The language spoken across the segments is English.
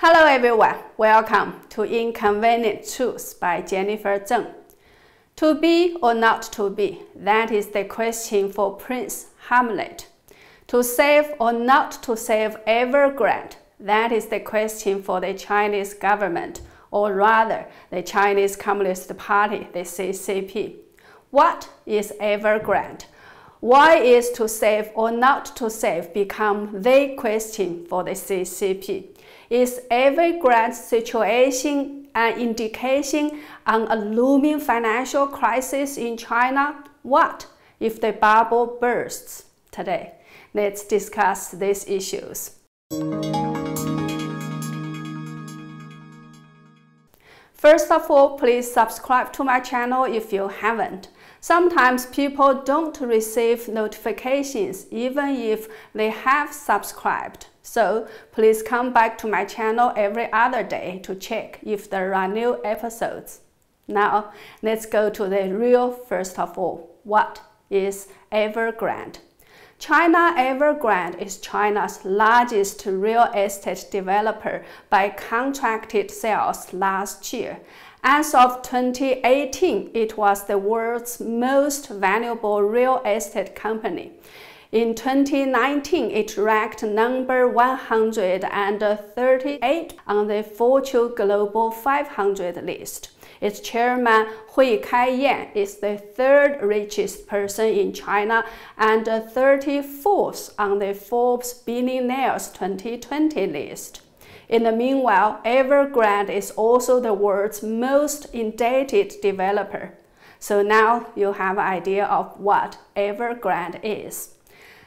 Hello everyone, welcome to Inconvenient Truths by Jennifer Zeng. To be or not to be, that is the question for Prince Hamlet. To save or not to save Evergrande, that is the question for the Chinese government, or rather, the Chinese Communist Party, the CCP. What is Evergrande? Why is to save or not to save become the question for the CCP? Is Evergrande's situation an indication on a looming financial crisis in China? What if the bubble bursts? Today, let's discuss these issues. First of all, please subscribe to my channel if you haven't. Sometimes people don't receive notifications even if they have subscribed. So please come back to my channel every other day to check if there are new episodes. Now, let's go to the real first of all. What is Evergrande? China Evergrande is China's largest real estate developer by contracted sales last year. As of 2018, it was the world's most valuable real estate company. In 2019, it ranked number 138 on the Fortune Global 500 list. Its chairman, Hui Kai-yan, is the third richest person in China and 34th on the Forbes Billionaires 2020 list. In the meanwhile, Evergrande is also the world's most indebted developer. So now you have an idea of what Evergrande is.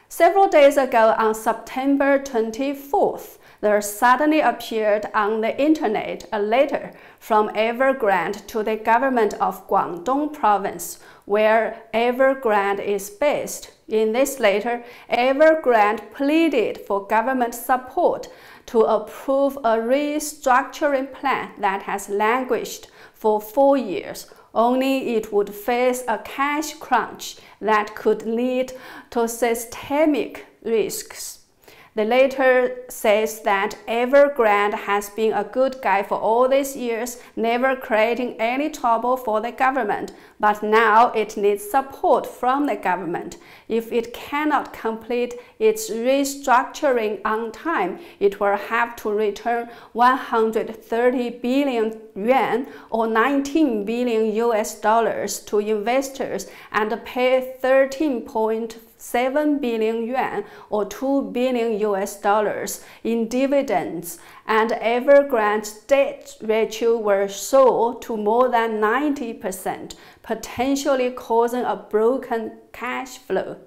Several days ago, on September 24th, there suddenly appeared on the internet a letter from Evergrande to the government of Guangdong province, where Evergrande is based. In this letter, Evergrande pleaded for government support to approve a restructuring plan that has languished for 4 years. Only it would face a cash crunch that could lead to systemic risks. The letter says that Evergrande has been a good guy for all these years, never creating any trouble for the government, but now it needs support from the government. If it cannot complete its restructuring on time, it will have to return 130 billion yuan or 19 billion US dollars to investors and pay 13.7 billion yuan or 2 billion US dollars in dividends, and Evergrande's debt ratio will soar to more than 90%, potentially causing a broken cash flow.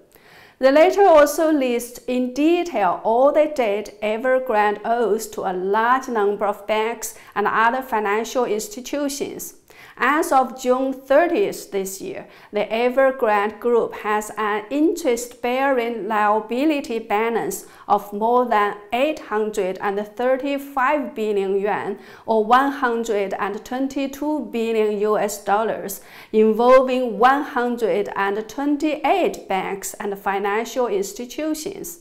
The letter also lists in detail all the debt Evergrande owes to a large number of banks and other financial institutions. As of June 30th this year, the Evergrande Group has an interest-bearing liability balance of more than 835 billion yuan or 122 billion US dollars, involving 128 banks and financial institutions.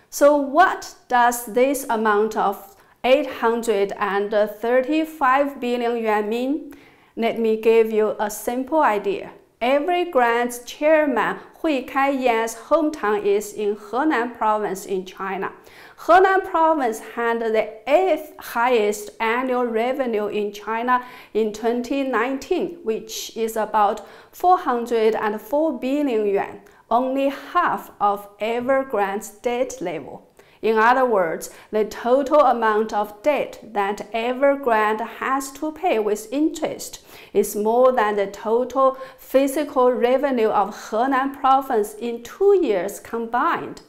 So what does this amount of 835 billion yuan mean? Let me give you a simple idea. Evergrande's chairman Hui Kai-yan's hometown is in Henan province in China. Henan province had the 8th highest annual revenue in China in 2019, which is about 404 billion yuan, only half of Evergrande's debt level. In other words, the total amount of debt that Evergrande has to pay with interest is more than the total physical revenue of Henan province in 2 years combined.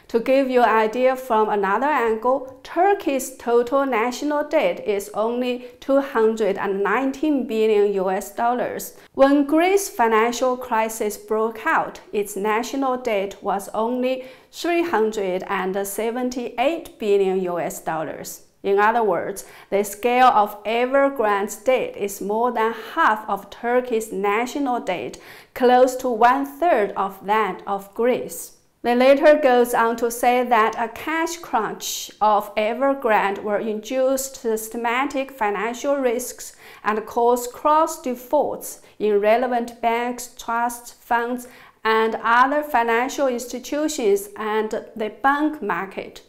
To give you an idea from another angle, Turkey's total national debt is only 219 billion US dollars. When Greece's financial crisis broke out, its national debt was only 378 billion US dollars. In other words, the scale of Evergrande's debt is more than half of Turkey's national debt, close to 1/3 of that of Greece. The letter goes on to say that a cash crunch of Evergrande will induce systematic financial risks and cause cross defaults in relevant banks, trusts, funds, and other financial institutions and the bond market.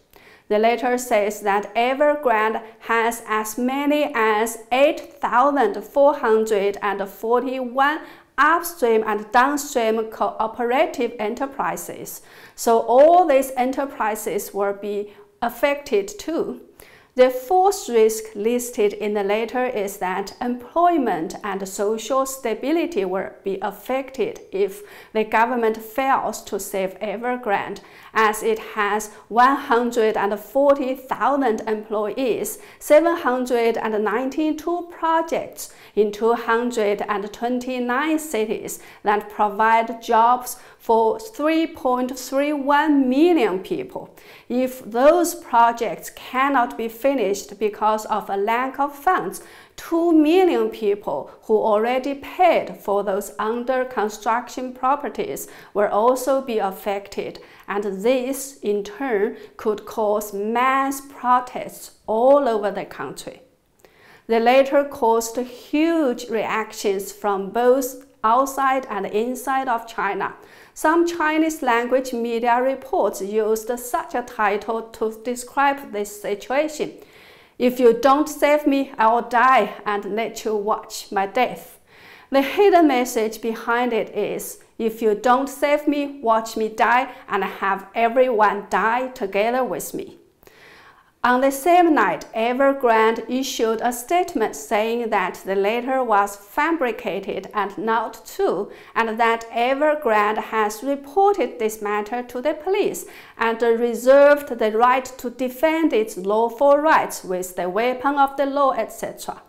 The letter says that Evergrande has as many as 8,441 upstream and downstream cooperative enterprises. So all these enterprises will be affected too. The fourth risk listed in the letter is that employment and social stability will be affected if the government fails to save Evergrande, as it has 140,000 employees, 792 projects in 229 cities that provide jobs for 3.31 million people. If those projects cannot be finished because of a lack of funds, 2 million people who already paid for those under construction properties will also be affected, and this in turn could cause mass protests all over the country. The letter caused huge reactions from both outside and inside of China. Some Chinese language media reports used such a title to describe this situation. If you don't save me, I will die and let you watch my death. The hidden message behind it is, if you don't save me, watch me die and have everyone die together with me. On the same night, Evergrande issued a statement saying that the letter was fabricated and not true, and that Evergrande has reported this matter to the police and reserved the right to defend its lawful rights with the weapon of the law, etc.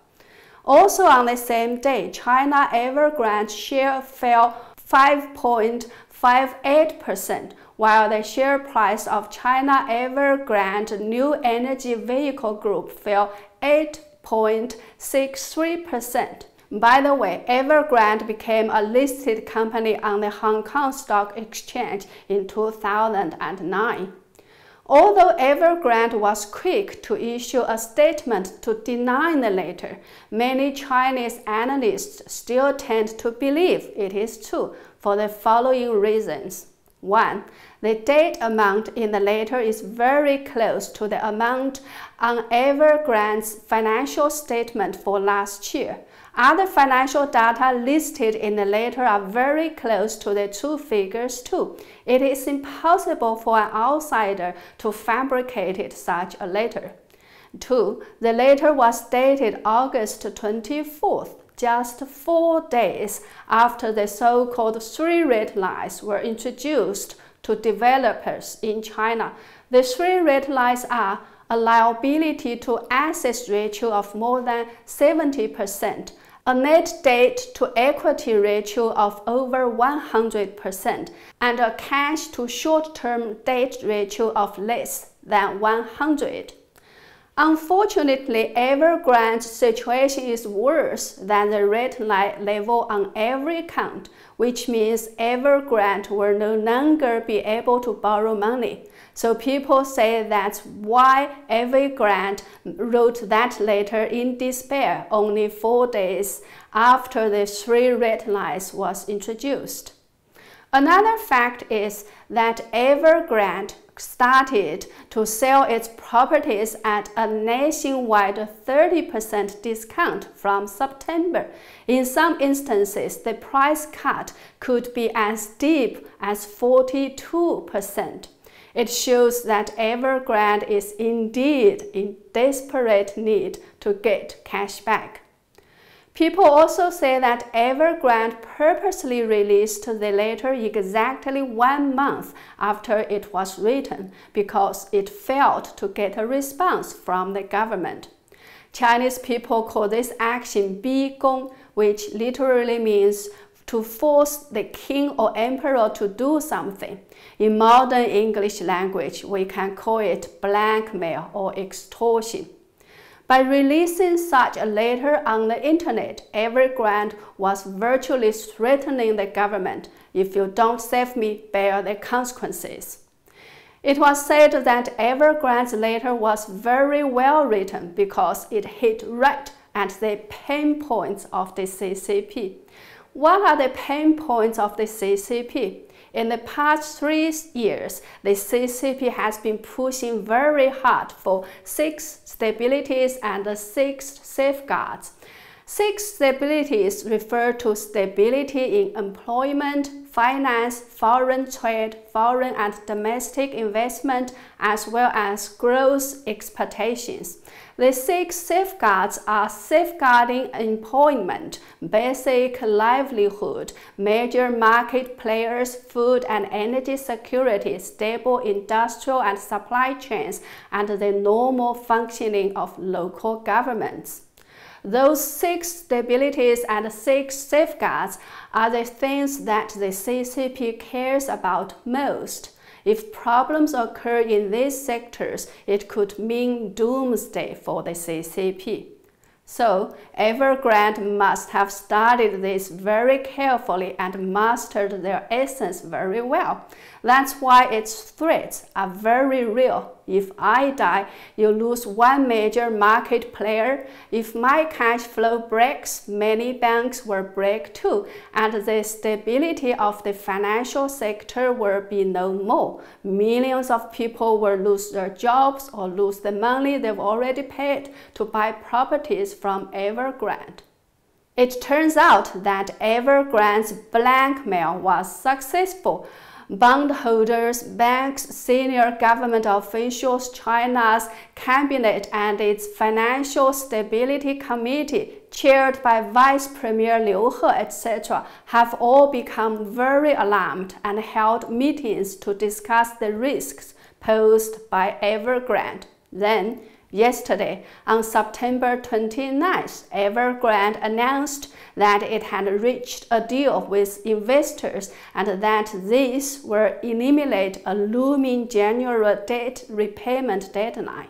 Also on the same day, China Evergrande share fell 5.58%, while the share price of China Evergrande New Energy Vehicle Group fell 8.63%. By the way, Evergrande became a listed company on the Hong Kong Stock Exchange in 2009. Although Evergrande was quick to issue a statement to deny the letter, many Chinese analysts still tend to believe it is true for the following reasons. 1. The debt amount in the letter is very close to the amount on Evergrande's financial statement for last year. Other financial data listed in the letter are very close to the two figures too. It is impossible for an outsider to fabricate such a letter. 2. The letter was dated August 24th. Just 4 days after the so-called 3 red lines were introduced to developers in China. The 3 red lines are a liability to assets ratio of more than 70%, a net debt to equity ratio of over 100%, and a cash to short-term debt ratio of less than 100. Unfortunately, Evergrande's situation is worse than the red line level on every count, which means Evergrande will no longer be able to borrow money. So people say that's why Evergrande wrote that letter in despair only 4 days after the 3 red lines was introduced. Another fact is that Evergrande started to sell its properties at a nationwide 30% discount from September. In some instances, the price cut could be as deep as 42%. It shows that Evergrande is indeed in desperate need to get cash back. People also say that Evergrande purposely released the letter exactly 1 month after it was written because it failed to get a response from the government. Chinese people call this action 逼宫, which literally means to force the king or emperor to do something. In modern English language, we can call it blackmail or extortion. By releasing such a letter on the internet, Evergrande was virtually threatening the government. If you don't save me, bear the consequences. It was said that Evergrande's letter was very well written because it hit right at the pain points of the CCP. What are the pain points of the CCP? In the past 3 years, the CCP has been pushing very hard for 6 stabilities and 6 safeguards. 6 stabilities refer to stability in employment, finance, foreign trade, foreign and domestic investment, as well as growth expectations. The 6 safeguards are safeguarding employment, basic livelihood, major market players, food and energy security, stable industrial and supply chains, and the normal functioning of local governments. Those 6 stabilities and 6 safeguards are the things that the CCP cares about most. If problems occur in these sectors, it could mean doomsday for the CCP. So, Evergrande must have studied this very carefully and mastered their essence very well. That's why its threats are very real. If I die, you lose one major market player. If my cash flow breaks, many banks will break too, and the stability of the financial sector will be no more. Millions of people will lose their jobs or lose the money they've already paid to buy properties from Evergrande. It turns out that Evergrande's blackmail was successful. Bondholders, banks, senior government officials, China's cabinet and its Financial Stability Committee, chaired by Vice Premier Liu He, etc., have all become very alarmed and held meetings to discuss the risks posed by Evergrande. Then, yesterday, on September 29th, Evergrande announced that it had reached a deal with investors and that this will eliminate a looming January debt repayment deadline.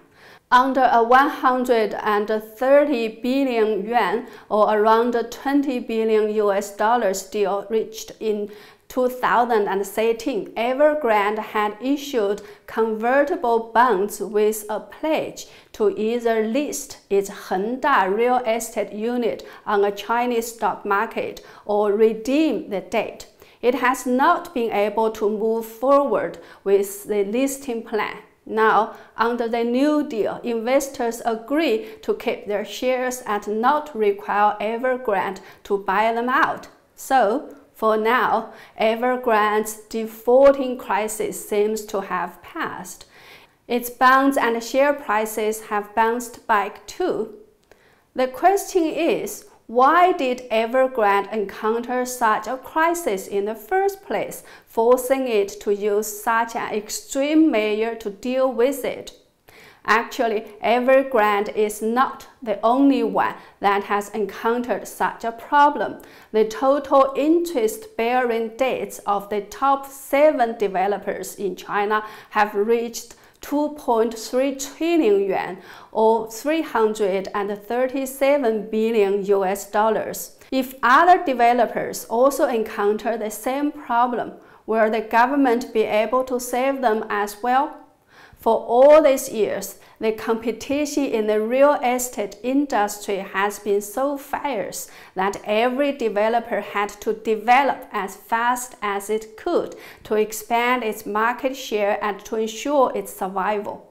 Under a 130 billion yuan or around 20 billion US dollars deal reached in 2013, Evergrande had issued convertible bonds with a pledge to either list its Hengda real estate unit on a Chinese stock market or redeem the debt. It has not been able to move forward with the listing plan. Now, under the new deal, investors agree to keep their shares and not require Evergrande to buy them out. So, for now, Evergrande's defaulting crisis seems to have passed. Its bonds and share prices have bounced back too. The question is, why did Evergrande encounter such a crisis in the first place, forcing it to use such an extreme measure to deal with it? Actually, Evergrande is not the only one that has encountered such a problem. The total interest-bearing debts of the top 7 developers in China have reached 2.3 trillion yuan or 337 billion US dollars. If other developers also encounter the same problem, will the government be able to save them as well? For all these years, the competition in the real estate industry has been so fierce that every developer had to develop as fast as it could to expand its market share and to ensure its survival.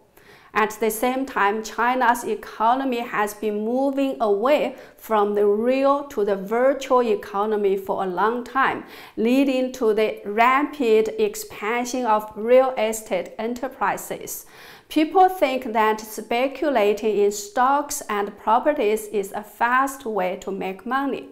At the same time, China's economy has been moving away from the real to the virtual economy for a long time, leading to the rapid expansion of real estate enterprises. People think that speculating in stocks and properties is a fast way to make money.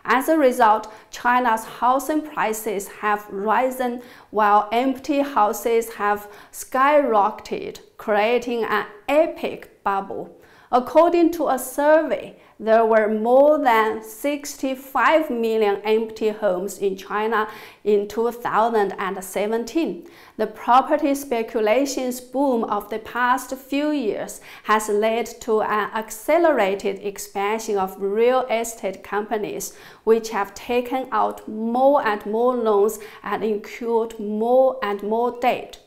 As a result, China's housing prices have risen while empty houses have skyrocketed, creating an epic bubble. According to a survey, there were more than 65 million empty homes in China in 2017. The property speculations boom of the past few years has led to an accelerated expansion of real estate companies, which have taken out more and more loans and incurred more and more debt.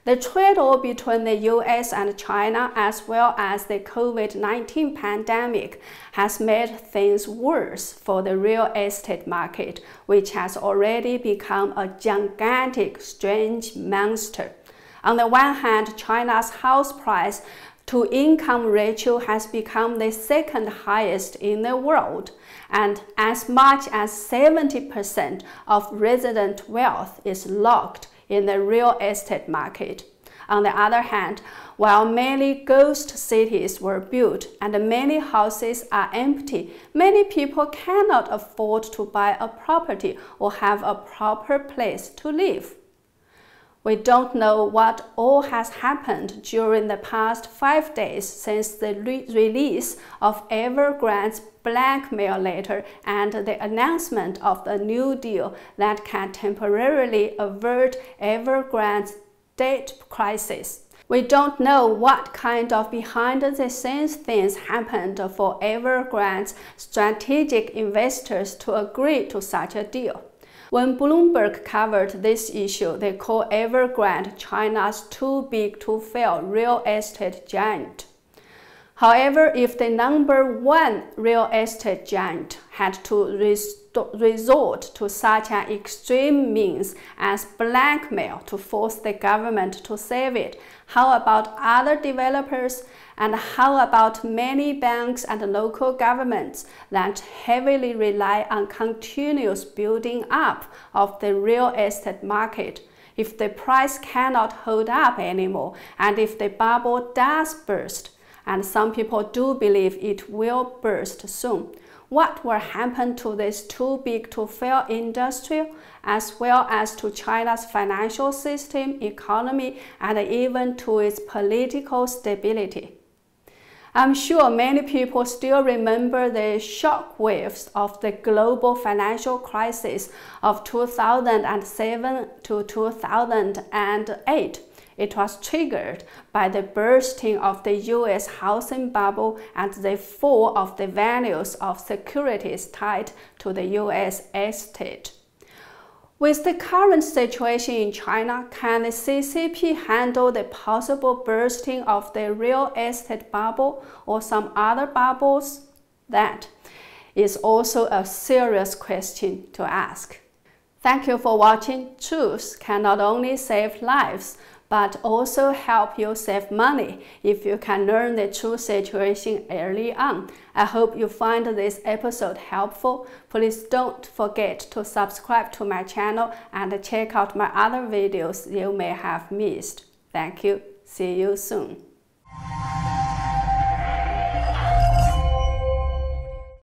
The trade war between the US and China, as well as the COVID-19 pandemic, has made things worse for the real estate market, which has already become a gigantic, strange monster. On the one hand, China's house price to income ratio has become the second highest in the world, and as much as 70% of resident wealth is locked in the real estate market. On the other hand, while many ghost cities were built and many houses are empty, many people cannot afford to buy a property or have a proper place to live. We don't know what all has happened during the past 5 days since the release of Evergrande's blackmail letter and the announcement of the New Deal that can temporarily avert Evergrande's debt crisis. We don't know what kind of behind-the-scenes things happened for Evergrande's strategic investors to agree to such a deal. When Bloomberg covered this issue, they called Evergrande China's too-big-to-fail real estate giant. However, if the #1 real estate giant had to resort to such an extreme means as blackmail to force the government to save it, how about other developers? And how about many banks and local governments that heavily rely on continuous building up of the real estate market? If the price cannot hold up anymore, and if the bubble does burst, and some people do believe it will burst soon, what will happen to this too-big-to-fail industry, as well as to China's financial system, economy, and even to its political stability? I'm sure many people still remember the shock waves of the global financial crisis of 2007 to 2008. It was triggered by the bursting of the US housing bubble and the fall of the values of securities tied to the US estate. With the current situation in China, can the CCP handle the possible bursting of the real estate bubble or some other bubbles? That is also a serious question to ask. Thank you for watching. Truth can not only save lives, but also help you save money if you can learn the true situation early on. I hope you find this episode helpful. Please don't forget to subscribe to my channel and check out my other videos you may have missed. Thank you. See you soon.